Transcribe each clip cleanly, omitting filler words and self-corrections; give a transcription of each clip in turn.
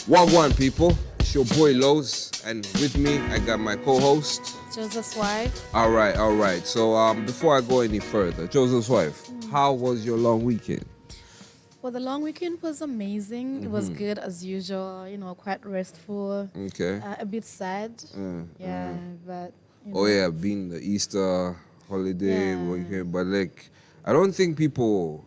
Wagwan people, it's your boy Lowe's, and with me I got my co-host Joseph's wife. All right. So before I go any further, Joseph's wife, how was your long weekend? Well, the long weekend was amazing. It was good as usual, quite restful, Okay. a bit sad. Yeah, but, Oh yeah, being the Easter holiday Yeah. weekend, but like I don't think people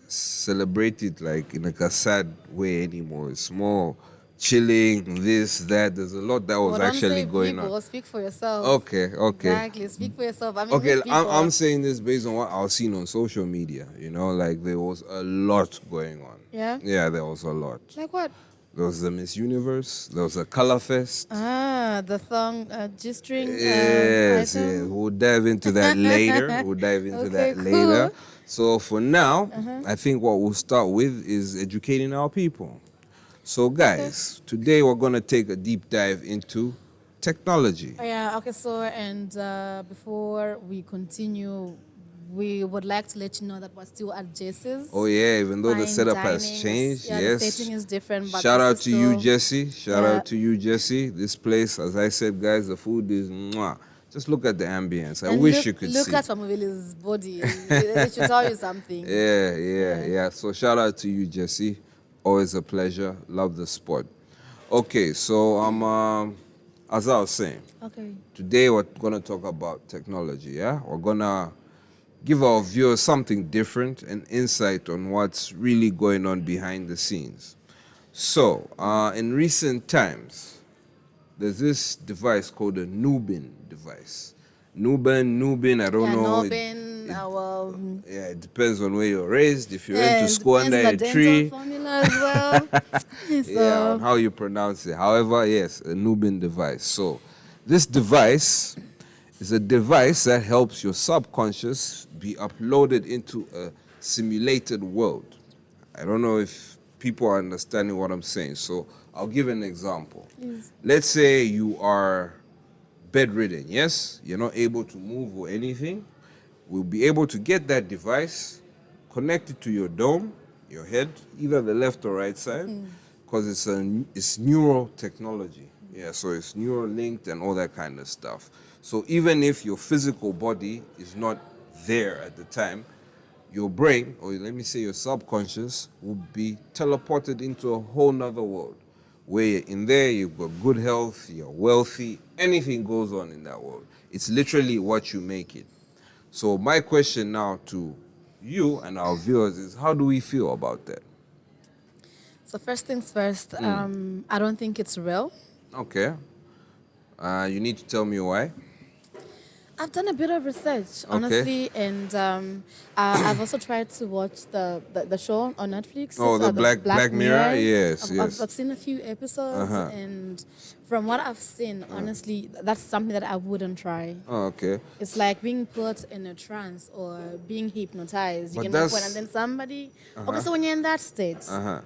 celebrate it like in like a sad way anymore. It's more chilling, this, that. There's a lot that was well, don't actually say going people, on. speak for yourself. Okay. Exactly, speak for yourself. I mean, Okay, with people. I'm saying this based on what I've seen on social media. Like there was a lot going on. Yeah? Yeah, there was a lot. Like what? There was the Miss Universe. There was a Color Fest. The thong, G-string Yes, item. we'll dive into that later. Okay, cool. So for now, I think what we'll start with is educating our people. So guys, today we're gonna take a deep dive into technology. Yeah, okay, so, and before we continue, we would like to let you know that we're still at Jesse's. Oh yeah, even though the Fine setup has dining is- changed, yeah, yes. the setting is different, but Shout this out is to you, still- Jesse. Shout Yeah. out to you, Jesse. This place, as I said, guys, the food is mwah. Just look at the ambience. I And wish look, you could look see. at Famuvili's body. It should tell you something. Yeah. So shout out to you, Jesse. Always a pleasure. Love the sport. Okay, so as I was saying, Okay. today we're gonna talk about technology. Yeah, we're gonna give our viewers something different and insight on what's really going on behind the scenes. So, in recent times, there's this device called a Nubbin device. Nubbin, I don't Yeah, know. Nubbin, well, Yeah, it depends on where you're raised. If you're yeah, into it school depends under on a the tree, dental formula as well. yeah, on So, how you pronounce it. However, yes, a Nubbin device. So, this device is a device that helps your subconscious be uploaded into a simulated world. I don't know if people are understanding what I'm saying. So, I'll give an example. Please. Let's say you are bedridden, yes? You're not able to move or anything. We'll be able to get that device, connect it to your dome, your head, either the left or right side, because it's neural technology. Yeah, so it's neural linked and all that kind of stuff. So even if your physical body is not there at the time, your brain, or let me say your subconscious, will be teleported into a whole nother world where in there you've got good health, you're wealthy, anything goes on in that world. It's literally what you make it. So my question now to you and our viewers is, how do we feel about that? So first things first, I don't think it's real. Okay. You need to tell me why. I've done a bit of research, honestly, and I've also tried to watch the show on Netflix. Oh, It's, the Black Mirror? Yes, yes. I've seen a few episodes, and from what I've seen, honestly, that's something that I wouldn't try. Oh, okay. It's like being put in a trance or being hypnotized. You But get my point, that's- and then somebody. Okay, so when you're in that state,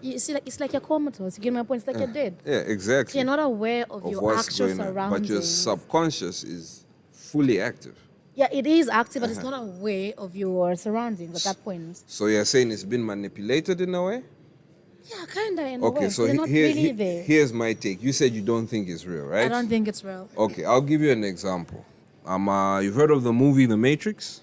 you see, like it's like you're comatose. You get my point. It's like you're dead. Yeah, exactly. So you're not aware of your what's actual going on. surroundings. But your subconscious is fully active. Yeah, it is active, but it's not aware of your surroundings at that point. So you're saying it's been manipulated in a way? Yeah, kinda in a Okay, way. so They're not really there. here's my take. You said you don't think it's real, right? I don't think it's real. Okay, I'll give you an example. You've heard of the movie The Matrix?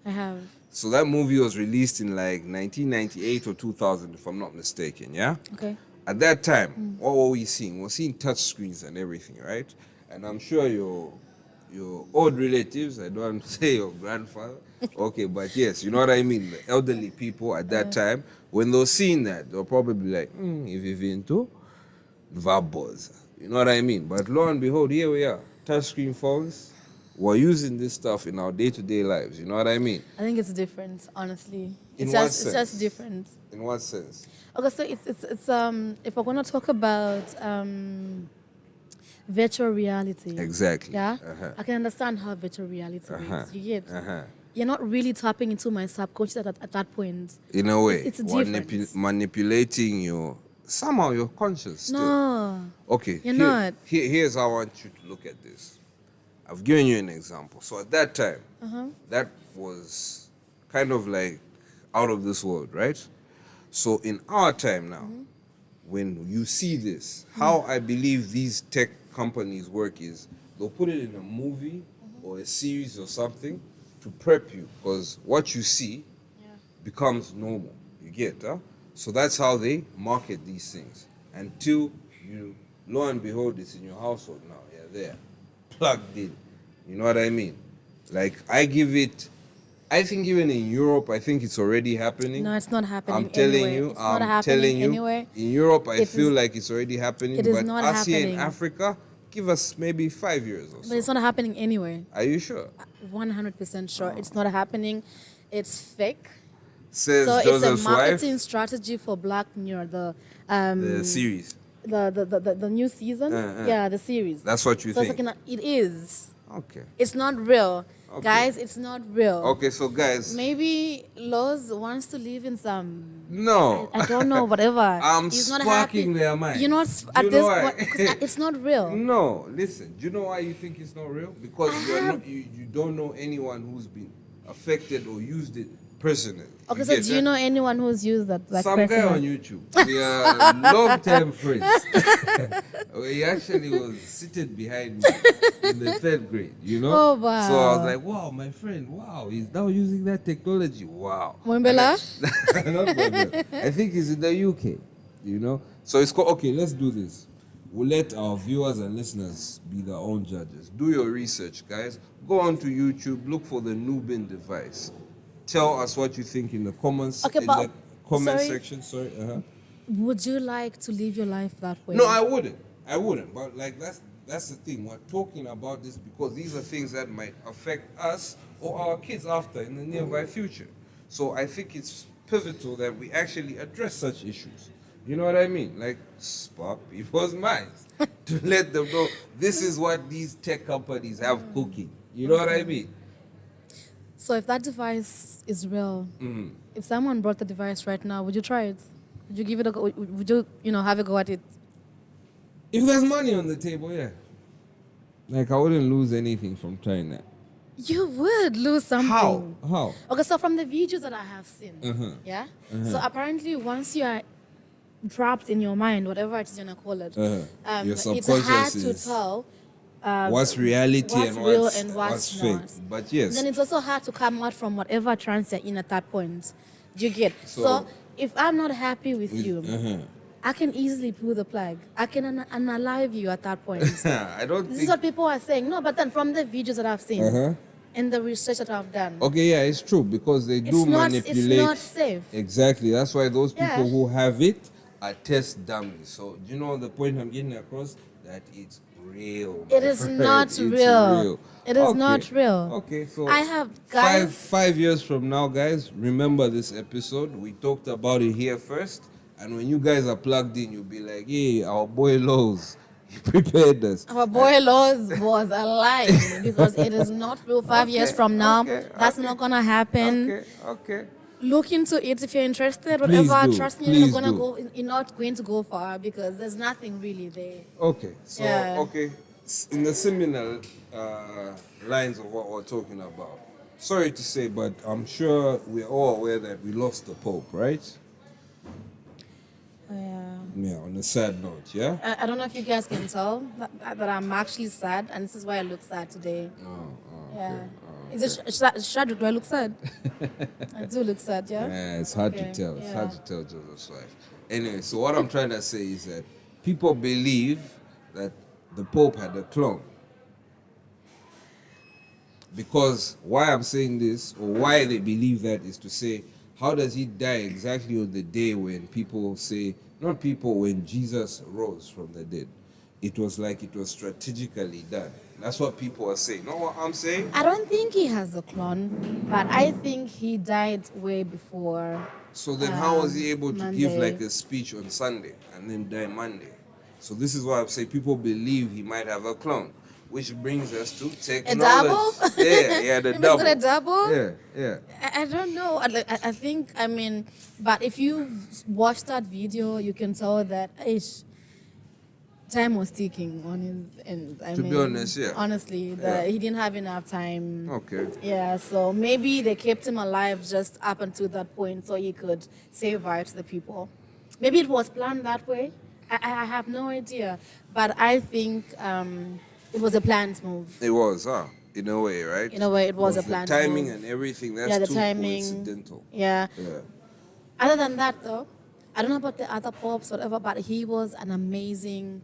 I have. So that movie was released in like 1998 or 2000, if I'm not mistaken, yeah? Okay. At that time, what were we seeing? We're seeing touch screens and everything, right? And I'm sure your old relatives, I don't want to say your grandfather, okay, but yes, you know what I mean? The elderly people at that time, when they're seeing that, they'll probably be like, if you've into vabos. You know what I mean? But lo and behold, here we are, touchscreen phones. We're using this stuff in our day-to-day lives. You know what I mean? I think it's different, honestly. In It's what just it's just sense? different. In what sense? Okay, so it's if we're gonna talk about virtual reality. Exactly. Yeah? Uh-huh. I can understand how virtual reality is. You get? Uh-huh. You're not really tapping into my subconscious at that point. In a way, It's we're different. manipulating your, somehow you're conscious still. No. Okay, You're not. Here's how I want you to look at this. I've given you an example. So at that time, that was kind of like out of this world, right? So in our time now, when you see this, how I believe these tech companies work is they'll put it in a movie or a series or something to prep you, because what you see becomes normal. You get, huh? So that's how they market these things. Until you, lo and behold, it's in your household now. You're there, plugged in. You know what I mean? Like, I think even in Europe, I think it's already happening. No, it's not happening. I'm telling anywhere. you, It's not I'm happening telling you. anywhere. In Europe, I It feel is- like it's already happening. it is But not us here in happening. Africa, give us maybe 5 years or But so. it's not happening anywhere. Are you sure? 100% sure. It's not happening. It's fake. Says So Joseph's it's a marketing wife. strategy for Black Mirror, The series. the new season. Yeah, the series. That's what you So think. it is. Okay. It's not real, Okay. guys. It's not real. Okay, so guys, Maybe Loz wants to live in some. no. I don't know, whatever. I'm He's not sparking happy. their minds. You know, Do at you this know why? point, 'cause it's not real. No, listen. Do you know why you think it's not real? Because you don't know anyone who's been affected or used it personally. Okay, so get do you that? know anyone who's used that? Like Some guy personally? on YouTube. We are long-time friends. He actually was seated behind me in the 3rd grade, you know? Oh, wow. So I was like, wow, my friend, wow, he's now using that technology. Wow. Mwembela? Not Mwembela. I think he's in the UK, you know? So it's called, okay, let's do this. We'll let our viewers and listeners be their own judges. Do your research, guys. Go onto YouTube, look for the Nubbin device. Tell us what you think in the comments. Okay, in but- the comment sorry. section. Sorry. Would you like to live your life that way? No, I wouldn't. But like that's the thing. We're talking about this because these are things that might affect us or our kids after in the nearby future. So I think it's pivotal that we actually address such issues. You know what I mean? Like spark people's minds to let them know this is what these tech companies have cooking. You know what I mean? So if that device is real, if someone brought the device right now, would you try it? Would you give it a go? Would you, have a go at it? If there's money on the table, yeah. Like I wouldn't lose anything from trying that. You would lose something. How? Okay, so from the videos that I have seen, yeah? So apparently once you are trapped in your mind, whatever it is you're going to call it, Your it's subconscious hard to is tell what's reality what's and real what's, and what's fake. not. But yes, Then it's also hard to come out from whatever trance you're in at that point. Do you get? So- So if I'm not happy with you, I can easily pull the plug. I can unalive you at that point. I don't This is think. what people are saying. No, but then from the videos that I've seen and the research that I've done, Okay, yeah, it's true because they do it's not manipulate. safe. Exactly. That's why those people Yeah. who have it are test dummies. So do you know the point I'm getting across? That it's real. It my is friend. not It's real. It is Okay. not real. Okay, so I have guys. five years from now, guys, remember this episode. We talked about it here first, and when you guys are plugged in, you'll be like, "Hey, our boy Lowe's, he prepared us." Our boy Laws was a lie because it is not real. 5 years from now, that's not gonna happen. Okay. Look into it if you're interested. Please Whatever, do. trust me, Please you're not do. go. You're not going to go far because there's nothing really there. Okay. So Yeah. okay, in the similar lines of what we're talking about. Sorry to say, but I'm sure we're all aware that we lost the Pope, right? Yeah. Yeah. On a sad note, yeah. I don't know if you guys can tell that I'm actually sad, and this is why I look sad today. Yeah. Is it sad? Do I look sad? I do look sad, yeah? Yeah, it's hard to Okay, tell. It's yeah. hard to tell Joseph's wife. Anyway, so what I'm trying to say is that people believe that the Pope had a clone. Because why I'm saying this, or why they believe that, is to say, how does he die exactly on the day when people say, not people, when Jesus rose from the dead? It was like it was strategically done. That's what people are saying. Know what I'm saying? I don't think he has a clone, but I think he died way before. So then how was he able to give Monday. like a speech on Sunday and then die Monday? So this is why I'm saying people believe he might have a clone. Which brings us to technology. double? Yeah, the He's double. got a double? Yeah. I don't know. I think, but if you watch that video, you can tell that time was ticking on his end. To be honest, yeah. Honestly, Yeah. he didn't have enough time. Okay. Yeah, so maybe they kept him alive just up until that point so he could say bye to the people. Maybe it was planned that way. I have no idea. But I think it was a planned move. It was, huh? In a way, right? In a way, it was a the planned timing move. and everything. That's Yeah, the too timing. coincidental. Yeah. Yeah. Other than that, though, I don't know about the other pops, whatever, but he was an amazing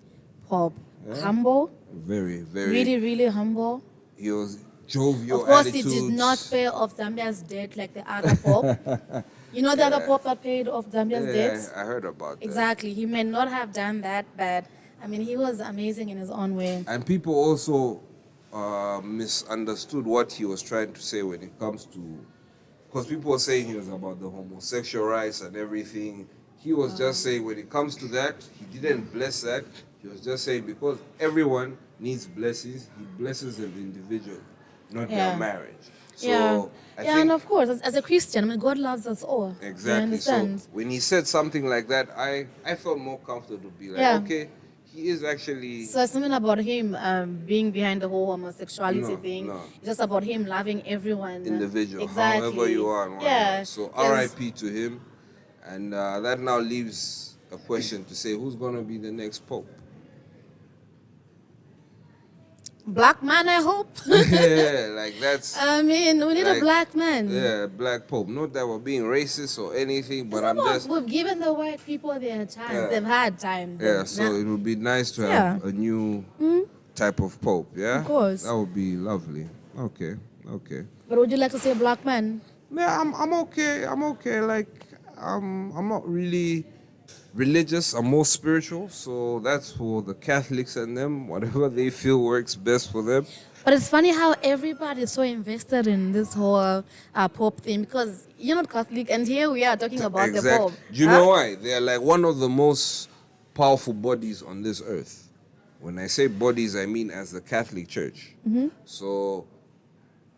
pop. Yeah. Humble. Very, very. Really, really humble. He was jovial. Of course, attitudes. he did not pay off Zambia's debt like the other pop. You know the other pop that paid off Zambia's debt? I heard about that. Exactly. He may not have done that, but I mean, he was amazing in his own way. And people also misunderstood what he was trying to say when it comes to, because people were saying he was about the homosexual rights and everything. He was just saying when it comes to that, he didn't bless that. He was just saying because everyone needs blessings, he blesses them individually, not their marriage. So I think, and of course, as a Christian, I mean, God loves us all. exactly. You understand? So when he said something like that, I felt more comfortable to be like, okay, he is actually. So it's something about him being behind the whole homosexuality thing. No. It's just about him loving everyone. Individual, exactly. however you are. And yeah. So R.I.P. to him. And that now leaves a question to say, who's going to be the next pope? Black man, I hope. Yeah, like that's. I mean, we need a black man. Yeah, black pope. Not that we're being racist or anything, but I'm just. We've given the white people their chance. Yeah. They've had time. Yeah, so it would be nice to have a new type of pope. Yeah, of course. That would be lovely. Okay. But would you like to say black man? Yeah, I'm okay. I'm okay. Like, I'm not really religious. I'm more spiritual. So that's for the Catholics and them. Whatever they feel works best for them. But it's funny how everybody is so invested in this whole Pope thing because you're not Catholic, and here we are talking about the Pope. Do you know why? They are like one of the most powerful bodies on this earth. When I say bodies, I mean as the Catholic Church. So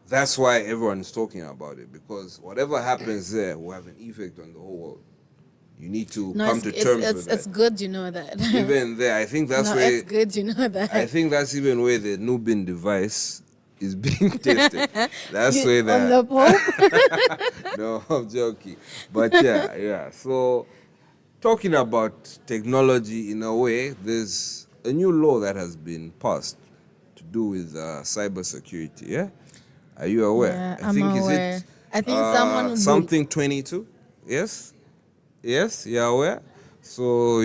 that's why everyone is talking about it, because whatever happens there will have an effect on the whole world. You need to come to terms with that. It's good you know that. Even there, I think that's where. It's good you know that. I think that's even where the Nubbin device is being tested. That's where that. On the Pope? No, I'm joking. But yeah. So, talking about technology in a way, there's a new law that has been passed to do with cybersecurity. Yeah. Are you aware? Yeah, I'm aware. I think someone something 22. Yes. Yes, you're aware. So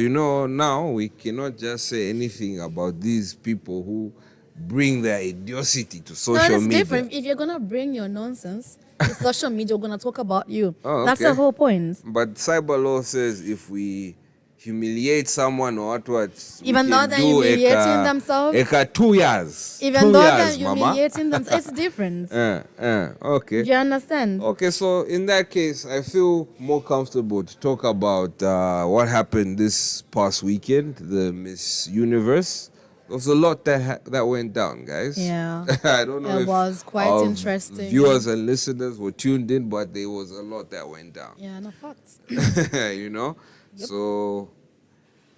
now we cannot just say anything about these people who bring their idiocy to social media. Different. If you're gonna bring your nonsense to social media, we're gonna talk about you. Oh, that's the whole point. But cyber law says if we humiliate someone or what, even though they're humiliating themselves, 2 years. Even though they're humiliating themselves, it's different. Okay. Do you understand? Okay, so in that case, I feel more comfortable to talk about what happened this past weekend, the Miss Universe. There was a lot that went down, guys. Yeah. I don't know it if was quite interesting. Viewers and listeners were tuned in, but there was a lot that went down. Yeah, no facts. Yep. So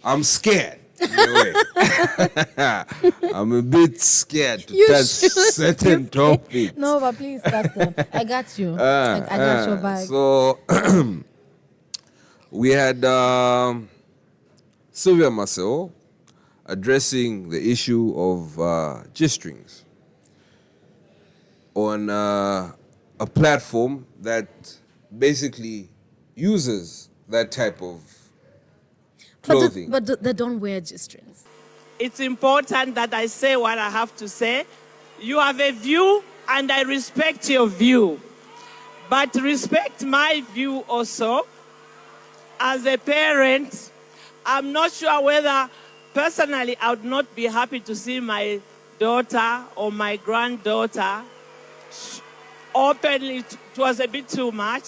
I'm scared in a way. I'm a bit scared to touch certain topics. No, but please touch them. I got you. I got your back. So we had Sylvia Marcel addressing the issue of G-strings on a platform that basically uses that type of clothing. But they don't wear G-strings. It's important that I say what I have to say. You have a view, and I respect your view. But respect my view also. As a parent, I'm not sure whether, personally, I would not be happy to see my daughter or my granddaughter openly. It was a bit too much.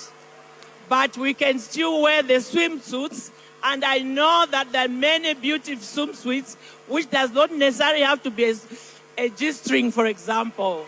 But we can still wear the swimsuits. And I know that there are many beautiful swimsuits which does not necessarily have to be a G-string, for example.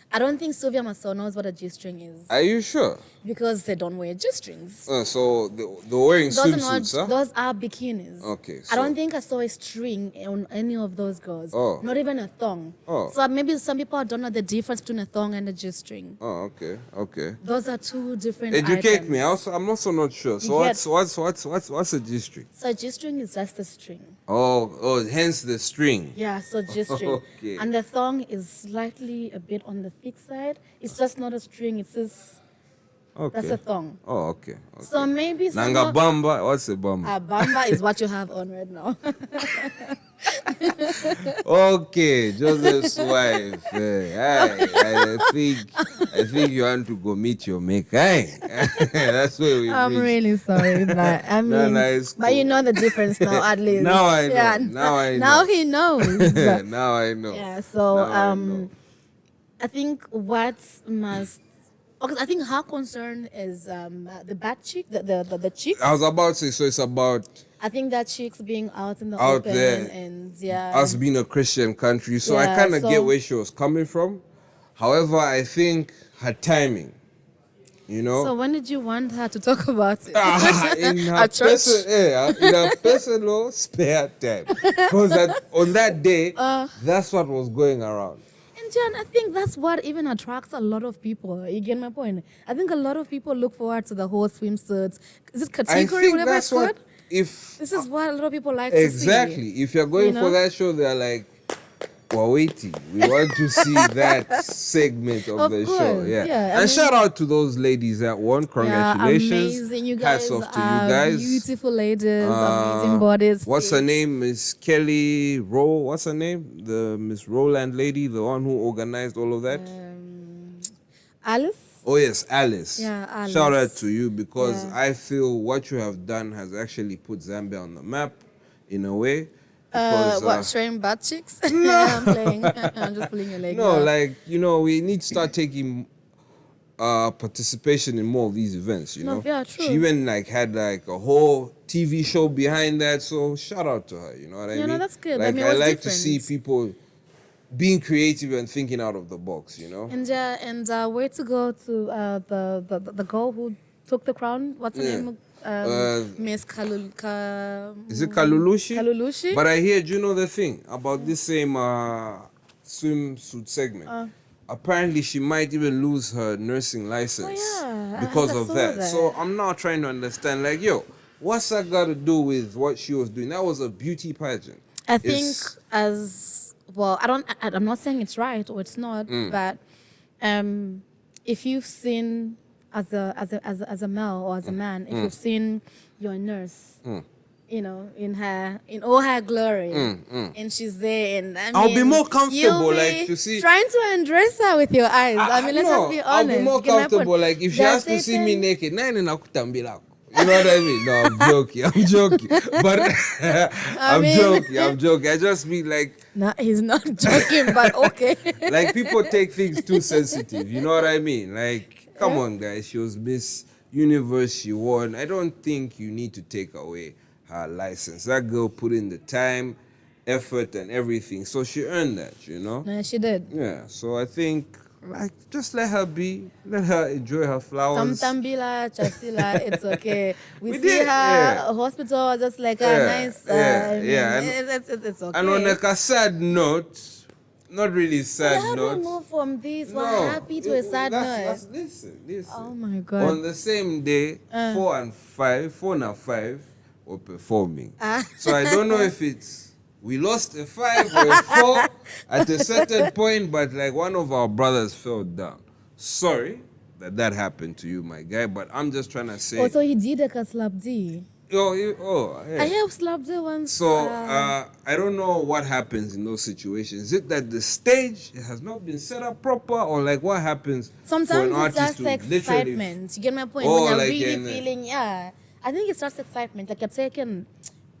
I don't think Sylvia Massol knows what a G-string is Are you sure? because they don't wear G-strings. So they're wearing Those are swimsuits, huh? those are bikinis. Okay, I don't so- think I saw a string on any of those girls. Oh. Not even a thong. Oh. So maybe some people don't know the difference between a thong and a G-string. Oh, okay, okay. Those are two different Educate items. me. I'm also not sure. So Yes. what's a G-string? So a G-string is just a string. Oh, hence the string. Yeah, so G-string. Okay. And the thong is slightly a bit on the thick side. It's just not a string. It's just Okay. that's a thong. Oh, okay. So maybe some Nanga of- bamba. What's a bamba? a bamba is what you have on right now. Okay, Joseph's wife. I think you want to go meet your maker. That's where we. I'm reached. really sorry, but I mean, No, it's but you cool. know the difference now, at least. Now I know. Yeah, Now I Now know. he knows. Now I know. Yeah. So Now I know. I think what must. Because I think her concern is the bad cheek, the cheeks. I was about to say, so it's about I think that chicks being out in the Out open there. and yeah. us being a Christian country, so I Yeah, kind of so- get where she was coming from. However, I think her timing, you know, So when did you want her to talk about it? in her At church? in her personal spare time, because on that day, that's what was going around. And John, I think that's what even attracts a lot of people. You get my point? I think a lot of people look forward to the whole swimsuits. Is it I category, think whatever that's it's called? what if This is what a lot of people like to see. exactly if you're going You for know? that show, they're like, we're waiting. We want to see that segment of, Of the show. course, Yeah. yeah, I And mean- shout out to those ladies that won. Congratulations. Yeah, amazing. You guys Hats off to are you guys. beautiful ladies, amazing bodies. What's her fit. name? Miss Kelly Rowe. What's her name? The Miss Rowland lady, the one who organized all of that. Alice? Oh yes, Alice. Yeah, Alice. Shout out to you because Yeah. I feel what you have done has actually put Zambia on the map in a way. Because, What, showing butt cheeks? Yeah, I'm playing. I'm just pulling your leg. no, out. like we need to start taking participation in more of these events. You No, know, yeah, true. she even had a whole TV show behind that. So shout out to her. You know what I Yeah, mean? no, that's good. I Like mean, I what's like to see different? people being creative and thinking out of the box. You know. And where to go to the girl who took the crown? What's her Yeah. name? Miss Is it Kalulushi? Kalulushi? But I hear, do you know the thing about this same swimsuit segment? Apparently, she might even lose her nursing license yeah, because I of saw that. that. So I'm now trying to understand, like, yo, what's that got to do with what she was doing? That was a beauty pageant. I think It's- as well, I'm not saying it's right or it's not, but if you've seen as a male or as a man, if you've seen your nurse, you know, in all her glory, and she's there, and I'll be mean, more comfortable, you'll like, be to see- trying to undress her with your eyes. I mean, let's just be honest. I'll be more Get my point? comfortable. Like, if she There are has to see me certain- naked, you know what I mean? No, I'm joking. But I'm mean- joking. I just mean like No, he's not joking, but okay. like people take things too sensitive. You know what I mean? Like, come on, guys. She was Miss Universe. She won. I don't think you need to take away her license. That girl put in the time, effort, and everything, so she earned that. You know? No, she did. Yeah. So I think, like, just let her be. Let her enjoy her flowers. Tambila, Chasila, it's okay. We We see did, her yeah. hospital, just like Yeah, a nice. yeah, I mean, yeah, and- it's okay. And on like a sad note, not really sad How do note. we move from this? We're No, happy to a sad note. Listen. Oh my God. On the same day, 4 and 5 were performing. So I don't know if it's we lost a 5 or a 4 at a certain point, but like one of our brothers fell down. Sorry that happened to you, my guy, but I'm just trying to say. Also, he did a slap D. Yeah. I have slapped D once. So I don't know what happens in those situations. Is it that the stage has not been set up proper, or like what happens for an sometimes it's artist just to literally? excitement. You get my point? Oh, When you're like really in the- feeling, yeah. I think it's just excitement. Like you're taken,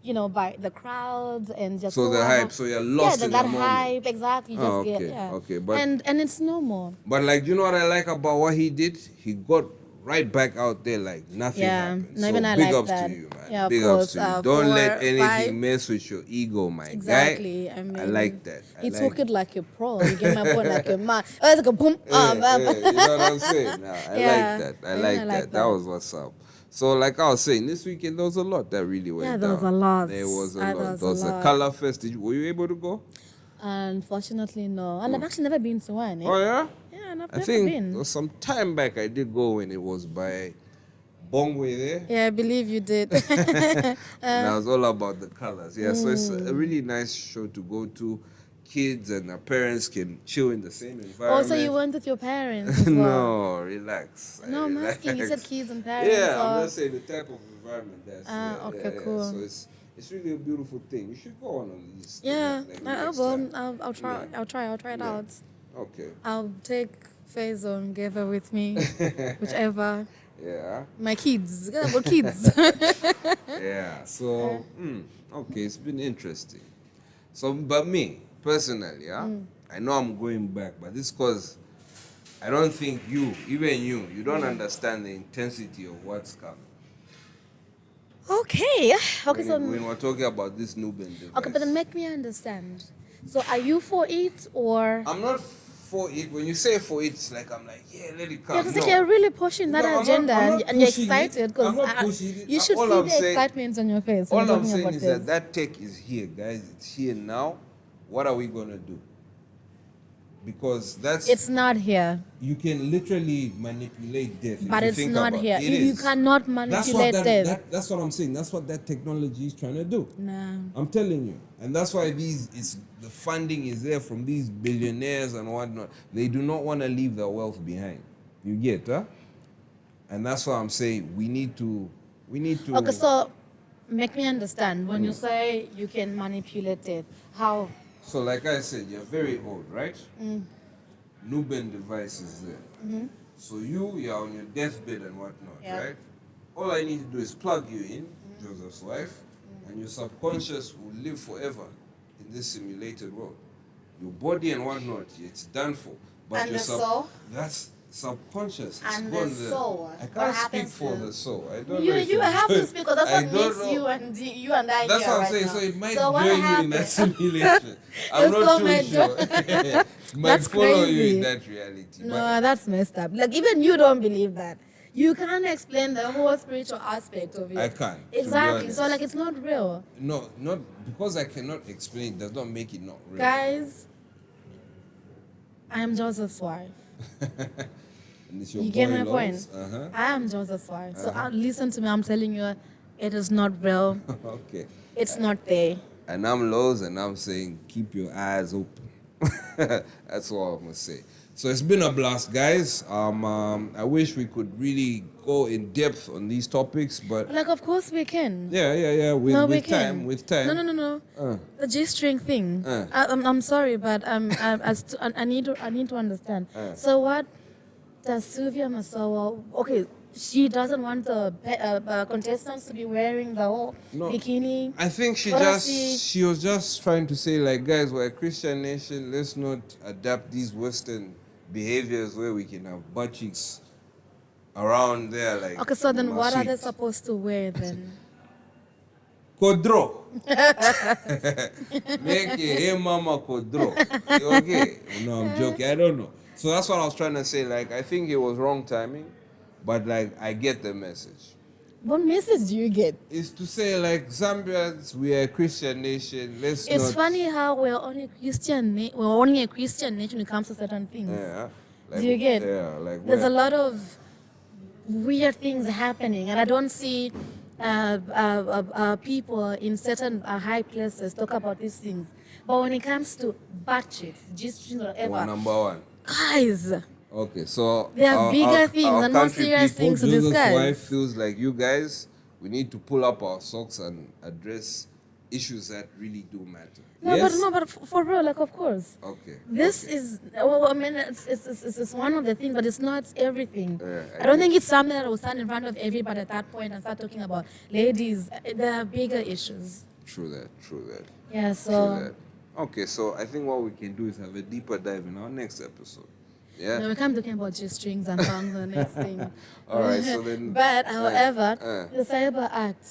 you know, by the crowd and just. So the hype, so you're lost yeah, in that the moment. hype, exactly. You just Oh, get, okay, yeah. okay, but- and it's normal. But like, you know what I like about what he did? He got right back out there like nothing Yeah, happened. not So even I big like ups that. to you, man. Yeah, of big course. ups to you. Don't let 4, anything 5. mess with your ego, my Exactly. guy. I mean, I like that. He like took it like a pro. You get my point, like a man. Oh, it's like a boom. you know what I'm saying? Nah, I Yeah, like that. I yeah, like I that. like That that. was what's up. So, like I was saying, this weekend there was a lot that really went Yeah, down. there was a lot. There was a There lot. was There a was a lot. color fest. Were you able to go? Unfortunately, no. And I've actually never been to one. Eh? Oh yeah. Yeah, and I've I never think been. there was some time back I did go when it was by Bongwe there. Yeah, I believe you did. And that was all about the colors. Yeah, so it's a really nice show to go to. Kids and their parents can chill in the same environment. Also, you went with your parents as well. No, relax. No, I'm Relax. asking. You said kids and parents. Yeah, so... I'm just saying the type of environment that's okay, cool. So it's really a beautiful thing. You should go on these. Yeah, I next will. time. I'll try. Yeah. I'll try it out. Okay. I'll take Faisal and give her with me, whichever. Yeah. My kids. I got kids. Yeah. So okay, it's been interesting. So, but me personally, I know I'm going back, but this cause I don't think even you don't understand the intensity of what's coming. Okay. Okay. So. When we're talking about this Nubbin device. Okay, but then make me understand. So, are you for it or? I'm not for it. When you say for it, it's like I'm like, yeah, let it come. Yeah, because you're really pushing that No, agenda I'm not and you're pushing it. excited because I'm not pushing it. you should All see I'm the saying- excitement on your face. when All you're I'm talking saying about is this. that tech is here, guys. It's here now. What are we gonna do? Because that's It's not here, you can literally manipulate death. if but you it's think not about here. it. You Is. cannot That's what manipulate death. that's what I'm saying. That's what that technology is trying to do. Nah. I'm telling you. And that's why the funding is there from these billionaires and whatnot. They do not want to leave their wealth behind. You get, huh? And that's why I'm saying we need to Okay, so make me understand. When you say you can manipulate it, how? So like I said, you're very old, right? Nubbin device is there. So you're on your deathbed and whatnot, Yeah. right? All I need to do is plug you in, Joseph's wife, and your subconscious will live forever in this simulated world. Your body and whatnot, it's done for. But And your the soul? That's subconscious. It's And gone the there. soul, I what can't speak happens for to- the soul. I don't know. You if you it's have to good. speak because that's I what don't makes know. you and I That's here what I'm right saying. now. So it might So what join you in happened? that simulation. I'm The soul not too might sure. might That's follow you crazy. in that reality. No, that's messed up. Like even you don't believe that. You can't explain the whole spiritual aspect of it. I can't, to be Exactly. So honest. like it's not real. No, not because I cannot explain does not make it not real. Guys, I am Joseph's wife. And it's your You get my boy point? laws. Uh-huh. I am Joseph's wife. So listen to me, I'm telling you, it is not real. Okay. It's not there. And I'm Lowe's and I'm saying keep your eyes open. That's all I'm gonna say. So it's been a blast, guys. I wish we could really go in depth on these topics, but Like of course we can. yeah. With, No, we with can. time, with time. No. The G-string thing. Uh. I'm sorry, but I need to understand. So what does Sylvia Masawa? Okay, she doesn't want the contestants to be wearing the whole No. bikini. I think What does she was just trying to say like, guys, we're a Christian nation. Let's not adapt these Western behaviors where we can have butt cheeks around there. Like Okay, so then what are they masseuse. supposed to wear then? Kodro. Make it, hey mama Kodro. You okay? No, I'm joking. I don't know. So that's what I was trying to say. Like, I think it was wrong timing, but like, I get the message. What message do you get? It's to say like, Zambians, we are a Christian nation. Let's It's not. funny how we're only we're only a Christian nation when it comes to certain things. Yeah. Do you get? Yeah, like There's a we're- lot of weird things happening, and I don't see people in certain high places talk about these things. But when it comes to budgets, just we're whatever, number one. guys, Okay, so There are bigger things and more country serious people, things to Joseph's discuss. wife feels like you guys, we need to pull up our socks and address issues that really do matter. Yes? but for real, like of course. Okay. This okay. is, well, I mean, it's one of the things, but it's not everything. I I don't get think it's something that will stand in front of everybody at that point and start talking about ladies. There are bigger issues. True that. Yeah, True so that. Okay, so I think what we can do is have a deeper dive in our next episode. Yeah. No, we can't be talking about G-strings and bangs and the next thing. All right, so then. But, however, the Cyber Act.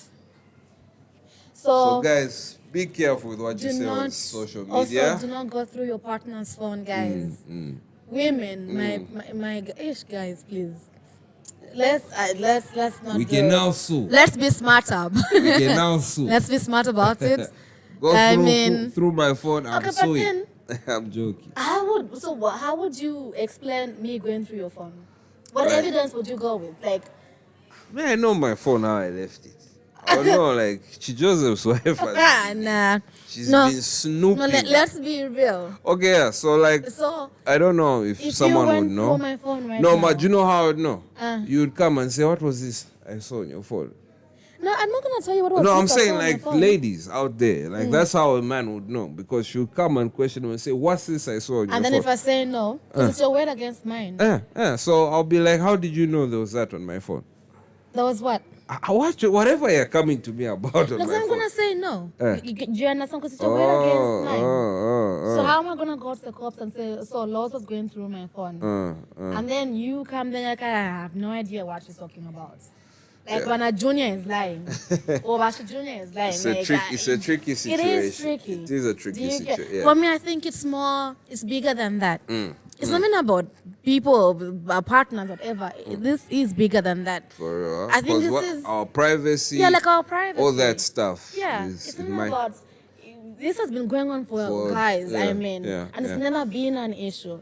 So So, guys, be careful with what you do say on not social media. also do not go through your partner's phone, guys. Women, my ish guys, please. Let's not. We can now sue. Let's be smarter. We can now sue. Let's be smart about it. Go I through, mean- through my phone. I'm Okay, but suing. then- I'm joking. How would you explain me going through your phone? What Right. evidence would you go with? Like, Man, I know my phone how I left it. I don't know, like Joseph's wife has nah. she's No. been snooping. No, let's be real. Okay, yeah, so like So, I don't know if if someone you would went know. through my phone right No, now, but you know how I would know? Uh. You would come and say, what was this I saw on your phone? no, I'm not gonna tell you what was. No, I'm this I saw saying on like your phone. ladies out there. Like that's how a man would know. Because she'll come and question him and say, what's this I saw on And your then phone? if I say no, 'cause it's your word against mine. So I'll be like, how did you know there was that on my phone? That was what? I watch it, whatever you're coming to me about on No, my so I'm phone. gonna say no. Eh. Do you understand? Because it's your word against mine. So oh. how am I gonna go to the cops and say, so Lois was going through my phone, and then you come there like I have no idea what she's talking about. Like when a junior is lying, or Basha Junior is lying. It's like, a tricky situation. It is tricky. It is a Do tricky you get- situation. Yeah. For me, I think it's bigger than that. It's not even about people, partners, whatever. This is bigger than that. For I think this what, is- our privacy. Yeah, like our privacy. all that stuff. Yeah, is it's in not my- about. This has been going on for guys. yeah, I mean, yeah, and it's yeah. never been an issue.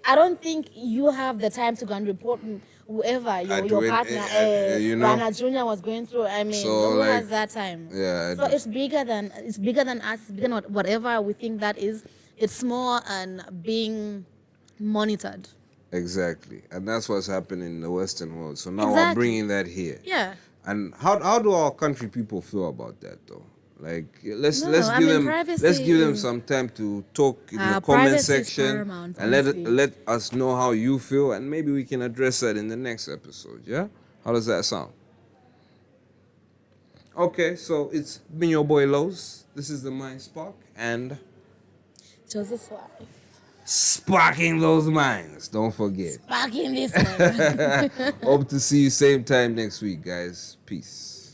I don't think you have the time to go and report whoever your doing- partner, you know. Rana Junior was going through. I mean, So, who like, has that time? yeah, I So do. it's bigger than us. It's bigger than whatever we think that is. It's more and being monitored. Exactly, and that's what's happening in the Western world. So now we're Exactly. bringing that here. Yeah. And how do our country people feel about that though? Like let's No, let's I give mean, them privacy let's give them is- some time to talk in the comment privacy is section paramount, and honestly. let us know how you feel, and maybe we can address that in the next episode. Yeah, how does that sound? Okay, so it's been your boy Lowe's. This is the Mind Spark and Joseph's wife. sparking those minds. Don't forget. Back in this one. Hope to see you same time next week, guys. Peace.